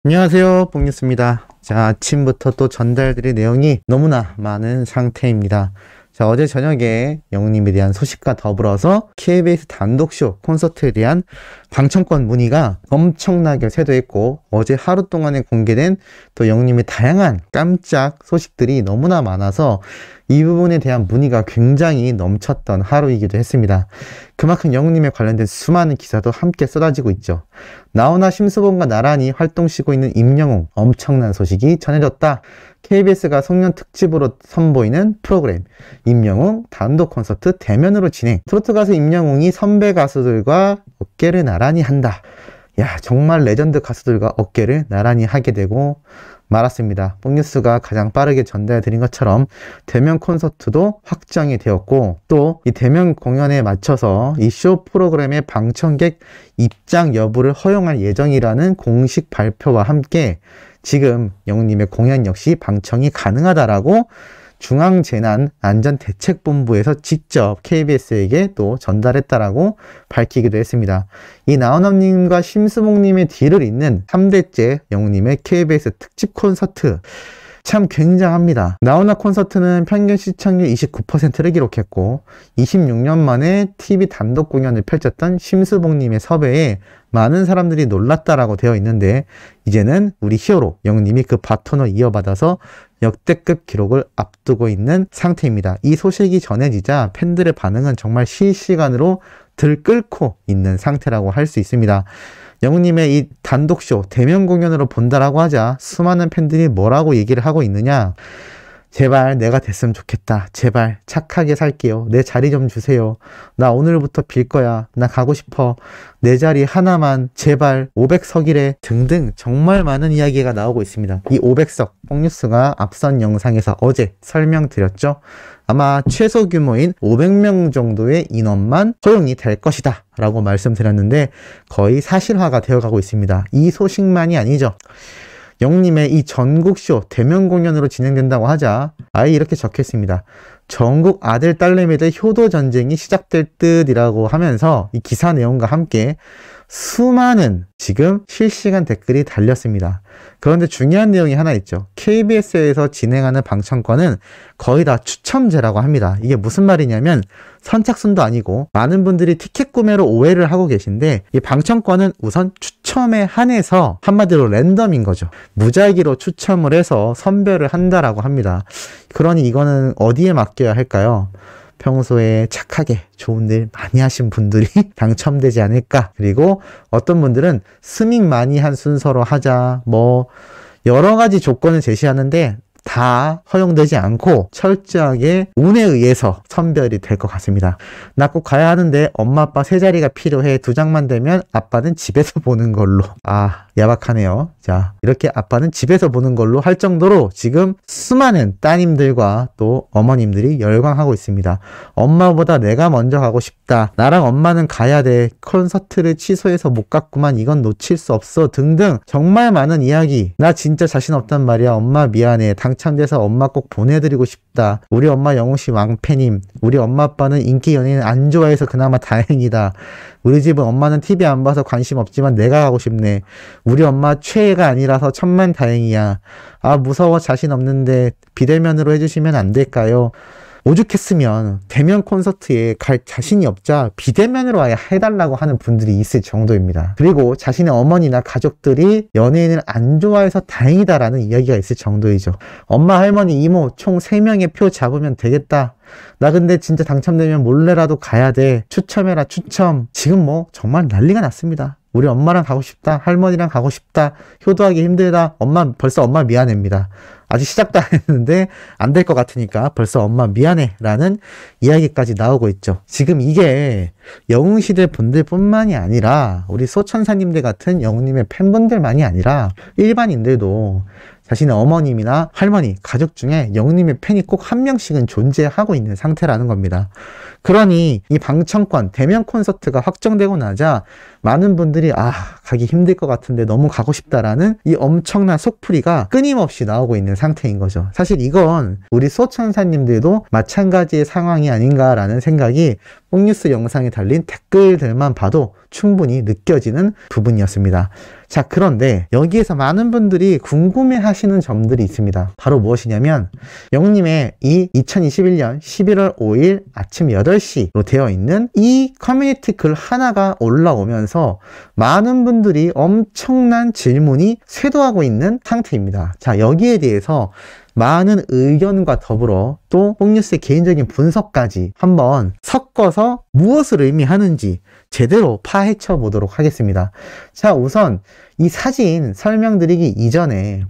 안녕하세요, 뽕뉴스입니다. 자, 아침부터 또 전달드릴 내용이 너무나 많은 상태입니다. 자, 어제 저녁에 영웅님에 대한 소식과 더불어서 KBS 단독쇼 콘서트에 대한 방청권 문의가 엄청나게 쇄도했고, 어제 하루 동안에 공개된 또 영웅님의 다양한 깜짝 소식들이 너무나 많아서 이 부분에 대한 문의가 굉장히 넘쳤던 하루이기도 했습니다. 그만큼 영웅님에 관련된 수많은 기사도 함께 쏟아지고 있죠. 나훈아 심수봉과 나란히 활동 쉬고 있는 임영웅, 엄청난 소식이 전해졌다. KBS가 송년 특집으로 선보이는 프로그램 임영웅 단독 콘서트 대면으로 진행. 트로트 가수 임영웅이 선배 가수들과 어깨를 나란히 한다. 야, 정말 레전드 가수들과 어깨를 나란히 하게 되고 말았습니다. 뽕뉴스가 가장 빠르게 전달해드린 것처럼 대면 콘서트도 확정이 되었고, 또 이 대면 공연에 맞춰서 이 쇼 프로그램의 방청객 입장 여부를 허용할 예정이라는 공식 발표와 함께 지금 영웅님의 공연 역시 방청이 가능하다라고 중앙재난안전대책본부에서 직접 KBS에게 또 전달했다라고 밝히기도 했습니다. 이 나훈아님과 심수봉님의 뒤를 잇는 3대째 영웅님의 KBS 특집 콘서트, 참 굉장합니다. 나훈아 콘서트는 평균 시청률 29%를 기록했고 26년 만에 TV 단독 공연을 펼쳤던 심수봉님의 섭외에 많은 사람들이 놀랐다라고 되어 있는데, 이제는 우리 히어로 영웅님이 그 바톤을 이어받아서 역대급 기록을 앞두고 있는 상태입니다. 이 소식이 전해지자 팬들의 반응은 정말 실시간으로 들끓고 있는 상태라고 할 수 있습니다. 영웅님의 이 단독쇼 대면 공연으로 본다라고 하자 수많은 팬들이 뭐라고 얘기를 하고 있느냐. 제발 내가 됐으면 좋겠다. 제발 착하게 살게요. 내 자리 좀 주세요. 나 오늘부터 빌 거야. 나 가고 싶어. 내 자리 하나만 제발 500석이래 등등 정말 많은 이야기가 나오고 있습니다. 이 500석 뽕뉴스가 앞선 영상에서 어제 설명드렸죠. 아마 최소 규모인 500명 정도의 인원만 허용이 될 것이다 라고 말씀드렸는데 거의 사실화가 되어가고 있습니다. 이 소식만이 아니죠. 영웅님의 이 전국쇼 대면 공연으로 진행된다고 하자 아예 이렇게 적혀있습니다. 전국 아들 딸내미들 효도 전쟁이 시작될 듯이라고 하면서 이 기사 내용과 함께 수많은 지금 실시간 댓글이 달렸습니다. 그런데 중요한 내용이 하나 있죠. KBS에서 진행하는 방청권은 거의 다 추첨제라고 합니다. 이게 무슨 말이냐면 선착순도 아니고, 많은 분들이 티켓 구매로 오해를 하고 계신데 이 방청권은 우선 추첨에 한해서 한마디로 랜덤인 거죠. 무작위로 추첨을 해서 선별을 한다라고 합니다. 그러니 이거는 어디에 맡겨야 할까요? 평소에 착하게 좋은 일 많이 하신 분들이 당첨되지 않을까. 그리고 어떤 분들은 스밍 많이 한 순서로 하자, 뭐 여러 가지 조건을 제시하는데 다 허용되지 않고 철저하게 운에 의해서 선별이 될 것 같습니다. 나 꼭 가야 하는데 엄마 아빠 세 자리가 필요해. 2장만 되면 아빠는 집에서 보는 걸로. 아, 야박하네요. 자, 이렇게 아빠는 집에서 보는 걸로 할 정도로 지금 수많은 따님들과 또 어머님들이 열광하고 있습니다. 엄마보다 내가 먼저 가고 싶다. 나랑 엄마는 가야 돼. 콘서트를 취소해서 못 갔구만. 이건 놓칠 수 없어. 등등 정말 많은 이야기. 나 진짜 자신 없단 말이야. 엄마 미안해. 당첨돼서 엄마 꼭 보내드리고 싶다. 우리 엄마 영웅씨 왕팬임. 우리 엄마 아빠는 인기 연예인 안 좋아해서 그나마 다행이다. 우리 집은 엄마는 TV 안 봐서 관심 없지만 내가 가고 싶네. 우리 엄마 최애가 아니라서 천만 다행이야. 아, 무서워. 자신 없는데 비대면으로 해주시면 안 될까요? 오죽했으면 대면 콘서트에 갈 자신이 없자 비대면으로 아예 해달라고 하는 분들이 있을 정도입니다. 그리고 자신의 어머니나 가족들이 연예인을 안 좋아해서 다행이다라는 이야기가 있을 정도이죠. 엄마, 할머니, 이모 총 3명의 표 잡으면 되겠다. 나 근데 진짜 당첨되면 몰래라도 가야 돼. 추첨해라, 추첨. 지금 뭐 정말 난리가 났습니다. 우리 엄마랑 가고 싶다. 할머니랑 가고 싶다. 효도하기 힘들다. 엄마, 벌써 엄마 미안합니다. 아직 시작도 안 했는데 안 될 것 같으니까 벌써 엄마 미안해 라는 이야기까지 나오고 있죠. 지금 이게 영웅시대 분들뿐만이 아니라 우리 소천사님들 같은 영웅님의 팬분들만이 아니라 일반인들도 자신의 어머님이나 할머니, 가족 중에 영웅님의 팬이 꼭 한 명씩은 존재하고 있는 상태라는 겁니다. 그러니 이 방청권, 대면 콘서트가 확정되고 나자 많은 분들이 가기 힘들 것 같은데 너무 가고 싶다라는 이 엄청난 속풀이가 끊임없이 나오고 있는 상태인 거죠. 사실 이건 우리 소천사님들도 마찬가지의 상황이 아닌가라는 생각이 뽕뉴스 영상에 달린 댓글들만 봐도 충분히 느껴지는 부분이었습니다. 자, 그런데 여기에서 많은 분들이 궁금해 하시는 점들이 있습니다. 바로 무엇이냐면 영님의 이 2021년 11월 5일 아침 8시로 되어 있는 이 커뮤니티 글 하나가 올라오면서 많은 분들이 엄청난 질문이 쇄도하고 있는 상태입니다. 자, 여기에 대해서 많은 의견과 더불어 또 뽕뉴스의 개인적인 분석까지 한번 섞어서 무엇을 의미하는지 제대로 파헤쳐 보도록 하겠습니다. 자, 우선 이 사진 설명드리기 이전에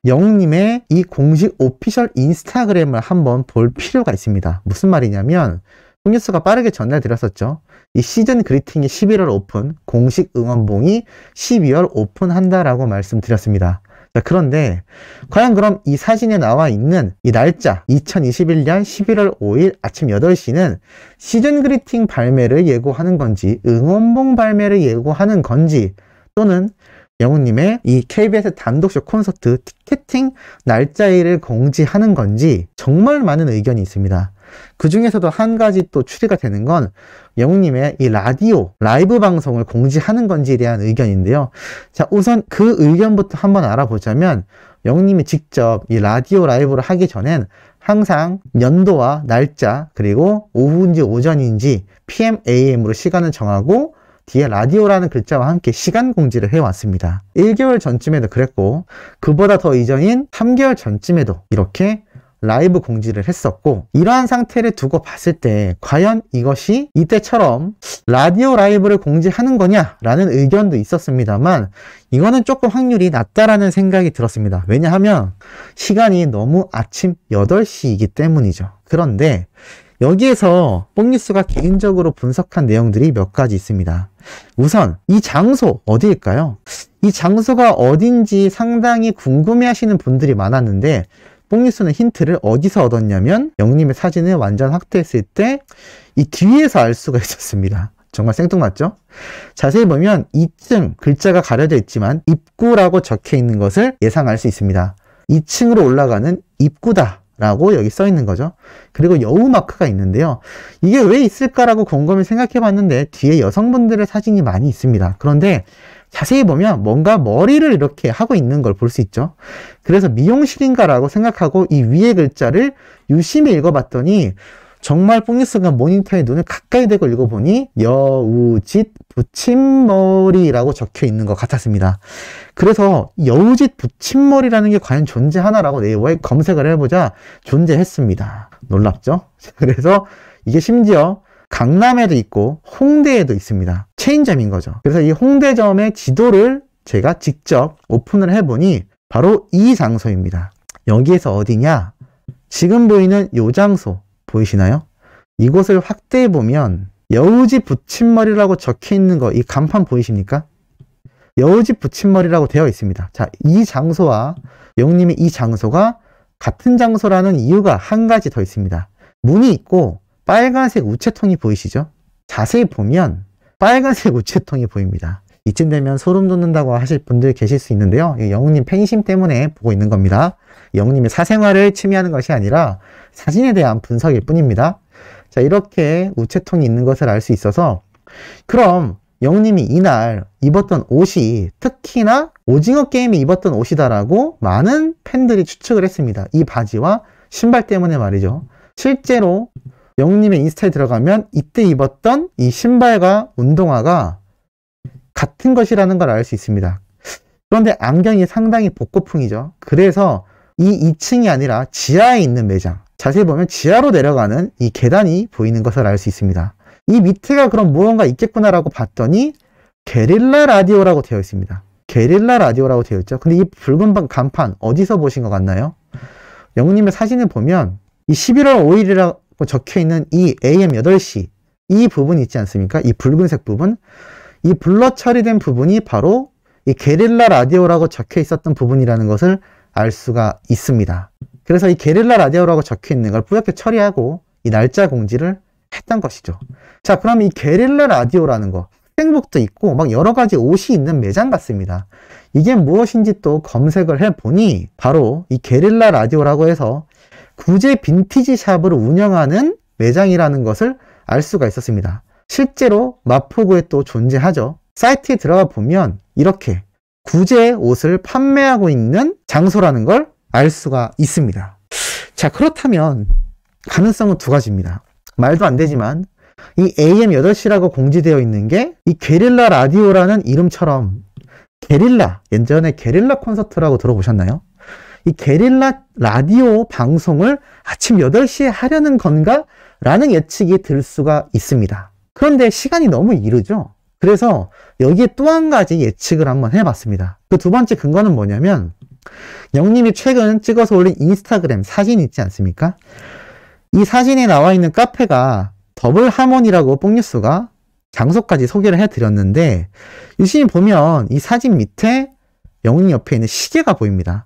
영웅님의 이 공식 오피셜 인스타그램을 한번 볼 필요가 있습니다. 무슨 말이냐면 뽕뉴스가 빠르게 전달드렸었죠. 이 시즌 그리팅이 11월 오픈, 공식 응원봉이 12월 오픈한다라고 말씀드렸습니다. 자, 그런데 과연 그럼 이 사진에 나와 있는 이 날짜 2021년 11월 5일 아침 8시는 시즌 그리팅 발매를 예고하는 건지 응원봉 발매를 예고하는 건지 또는 영웅님의 이 KBS 단독쇼 콘서트 티켓팅 날짜일을 공지하는 건지 정말 많은 의견이 있습니다. 그 중에서도 한 가지 또 추리가 되는 건 영웅님의 이 라디오 라이브 방송을 공지하는 건지에 대한 의견인데요. 자, 우선 그 의견부터 한번 알아보자면 영웅님이 직접 이 라디오 라이브를 하기 전엔 항상 연도와 날짜 그리고 오후인지 오전인지 PM, AM으로 시간을 정하고 뒤에 라디오라는 글자와 함께 시간 공지를 해왔습니다. 1개월 전쯤에도 그랬고 그보다 더 이전인 3개월 전쯤에도 이렇게 라이브 공지를 했었고 이러한 상태를 두고 봤을 때 과연 이것이 이때처럼 라디오 라이브를 공지하는 거냐라는 의견도 있었습니다만 이거는 조금 확률이 낮다라는 생각이 들었습니다. 왜냐하면 시간이 너무 아침 8시이기 때문이죠. 그런데 여기에서 뽕뉴스가 개인적으로 분석한 내용들이 몇 가지 있습니다. 우선 이 장소 어디일까요? 이 장소가 어딘지 상당히 궁금해 하시는 분들이 많았는데 뽕뉴스는 힌트를 어디서 얻었냐면 영님의 사진을 완전 확대했을 때 이 뒤에서 알 수가 있었습니다. 정말 생뚱맞죠? 자세히 보면 2층 글자가 가려져 있지만 입구라고 적혀 있는 것을 예상할 수 있습니다. 2층으로 올라가는 입구다 라고 여기 써 있는 거죠. 그리고 여우 마크가 있는데요. 이게 왜 있을까라고 곰곰이 생각해 봤는데 뒤에 여성분들의 사진이 많이 있습니다. 그런데 자세히 보면 뭔가 머리를 이렇게 하고 있는 걸 볼 수 있죠. 그래서 미용실인가라고 생각하고 이 위에 글자를 유심히 읽어봤더니 정말 뽕뉴스가 모니터에 눈을 가까이 대고 읽어보니 여우짓 붙임머리라고 적혀 있는 것 같았습니다. 그래서 여우짓 붙임머리라는 게 과연 존재하나라고 네이버에 검색을 해보자 존재했습니다. 놀랍죠? 그래서 이게 심지어 강남에도 있고 홍대에도 있습니다. 체인점인 거죠. 그래서 이 홍대점의 지도를 제가 직접 오픈을 해보니 바로 이 장소입니다. 여기에서 어디냐? 지금 보이는 이 장소 보이시나요? 이곳을 확대해 보면 여우짓 붙임머리라고 적혀 있는 거, 이 간판 보이십니까? 여우짓 붙임머리라고 되어 있습니다. 자, 이 장소와 영웅님의 이 장소가 같은 장소라는 이유가 한 가지 더 있습니다. 문이 있고 빨간색 우체통이 보이시죠? 자세히 보면 빨간색 우체통이 보입니다. 이쯤 되면 소름 돋는다고 하실 분들 계실 수 있는데요. 영웅님 팬심 때문에 보고 있는 겁니다. 영웅님의 사생활을 침해하는 것이 아니라 사진에 대한 분석일 뿐입니다. 자, 이렇게 우체통이 있는 것을 알 수 있어서 그럼 영웅님이 이날 입었던 옷이 특히나 오징어 게임이 입었던 옷이다라고 많은 팬들이 추측을 했습니다. 이 바지와 신발 때문에 말이죠. 실제로 영웅님의 인스타에 들어가면 이때 입었던 이 신발과 운동화가 같은 것이라는 걸 알 수 있습니다. 그런데 안경이 상당히 복고풍이죠. 그래서 이 2층이 아니라 지하에 있는 매장, 자세히 보면 지하로 내려가는 이 계단이 보이는 것을 알 수 있습니다. 이 밑에가 그럼 무언가 있겠구나라고 봤더니 게릴라 라디오라고 되어 있습니다. 게릴라 라디오라고 되어 있죠. 근데 이 붉은 간판 어디서 보신 것 같나요? 영웅님의 사진을 보면 이 11월 5일이라고 적혀 있는 이 AM 8시 이 부분이 있지 않습니까? 이 붉은색 부분, 이 블러 처리된 부분이 바로 이 게릴라 라디오라고 적혀 있었던 부분이라는 것을 알 수가 있습니다. 그래서 이 게릴라 라디오라고 적혀 있는 걸 뿌옇게 처리하고 이 날짜 공지를 했던 것이죠. 자, 그럼 이 게릴라 라디오라는 거 학생복도 있고 막 여러 가지 옷이 있는 매장 같습니다. 이게 무엇인지 또 검색을 해보니 바로 이 게릴라 라디오라고 해서 구제 빈티지 샵을 운영하는 매장이라는 것을 알 수가 있었습니다. 실제로 마포구에 또 존재하죠. 사이트에 들어가 보면 이렇게 구제 옷을 판매하고 있는 장소라는 걸 알 수가 있습니다. 자, 그렇다면 가능성은 두 가지입니다. 말도 안 되지만 이 AM 8시라고 공지되어 있는 게 이 게릴라 라디오라는 이름처럼 게릴라, 예전에 게릴라 콘서트라고 들어보셨나요? 이 게릴라 라디오 방송을 아침 8시에 하려는 건가? 라는 예측이 들 수가 있습니다. 그런데 시간이 너무 이르죠? 그래서 여기에 또 한 가지 예측을 한번 해봤습니다. 그 두 번째 근거는 뭐냐면 영님이 최근 찍어서 올린 인스타그램 사진 있지 않습니까? 이 사진에 나와 있는 카페가 더블 하모니라고 뽕뉴스가 장소까지 소개를 해드렸는데 유심히 보면 이 사진 밑에 영님 옆에 있는 시계가 보입니다.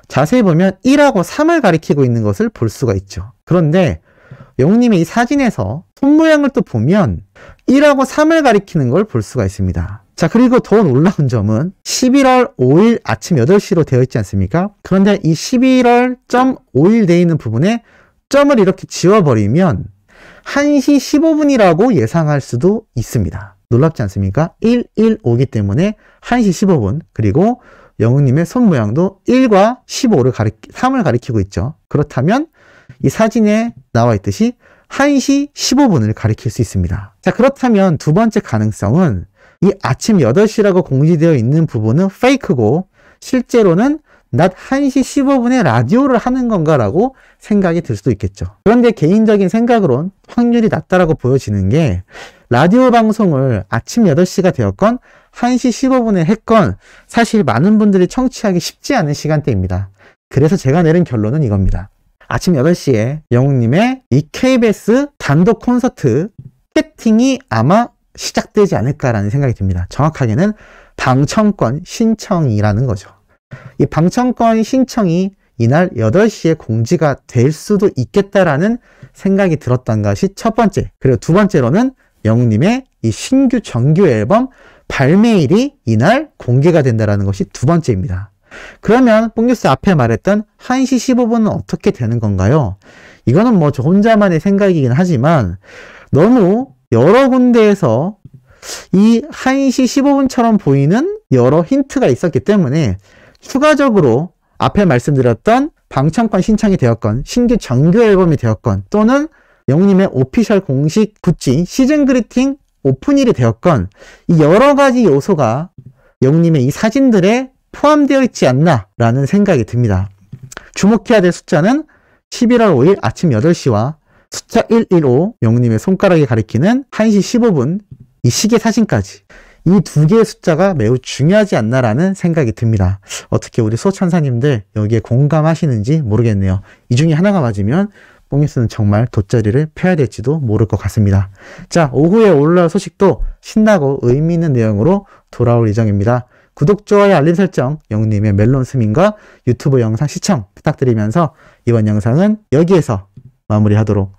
자세히 보면 1하고 3을 가리키고 있는 것을 볼 수가 있죠. 그런데 영님의 이 사진에서 손 모양을 또 보면 1하고 3을 가리키는 걸 볼 수가 있습니다. 자, 그리고 더 놀라운 점은 11월 5일 아침 8시로 되어 있지 않습니까? 그런데 이 11월.5일 되어 있는 부분에 점을 이렇게 지워버리면 1시 15분이라고 예상할 수도 있습니다. 놀랍지 않습니까? 115기 때문에 1시 15분, 그리고 영웅님의 손 모양도 1과 3을 가리키고 있죠. 그렇다면 이 사진에 나와 있듯이 1시 15분을 가리킬 수 있습니다. 자, 그렇다면 두 번째 가능성은 이 아침 8시라고 공지되어 있는 부분은 페이크고 실제로는 낮 1시 15분에 라디오를 하는 건가라고 생각이 들 수도 있겠죠. 그런데 개인적인 생각으론 확률이 낮다라고 보여지는 게 라디오 방송을 아침 8시가 되었건 1시 15분에 했건 사실 많은 분들이 청취하기 쉽지 않은 시간대입니다. 그래서 제가 내린 결론은 이겁니다. 아침 8시에 영웅님의 이 KBS 단독 콘서트 채팅이 아마 시작되지 않을까라는 생각이 듭니다. 정확하게는 방청권 신청이라는 거죠. 이 방청권 신청이 이날 8시에 공지가 될 수도 있겠다라는 생각이 들었던 것이 첫 번째. 그리고 두 번째로는 영웅님의 이 신규 정규 앨범 발매일이 이날 공개가 된다는 것이 두 번째입니다. 그러면 뽕뉴스 앞에 말했던 1시 15분은 어떻게 되는 건가요? 이거는 뭐 저 혼자만의 생각이긴 하지만 너무 여러 군데에서 이 1시 15분처럼 보이는 여러 힌트가 있었기 때문에 추가적으로 앞에 말씀드렸던 방청권 신청이 되었건 신규 정규 앨범이 되었건 또는 영웅님의 오피셜 공식 굿즈 시즌 그리팅 오픈일이 되었건 이 여러 가지 요소가 영웅님의 이 사진들에 포함되어 있지 않나 라는 생각이 듭니다. 주목해야 될 숫자는 11월 5일 아침 8시와 숫자 115 영웅님의 손가락이 가리키는 1시 15분 이 시계 사진까지 이 두 개의 숫자가 매우 중요하지 않나라는 생각이 듭니다. 어떻게 우리 소천사님들 여기에 공감하시는지 모르겠네요. 이 중에 하나가 맞으면 뽕뉴스는 정말 돗자리를 펴야 될지도 모를 것 같습니다. 자, 오후에 올라올 소식도 신나고 의미 있는 내용으로 돌아올 예정입니다. 구독, 좋아요, 알림 설정, 영웅님의 멜론 스밍과 유튜브 영상 시청 부탁드리면서 이번 영상은 여기에서 마무리하도록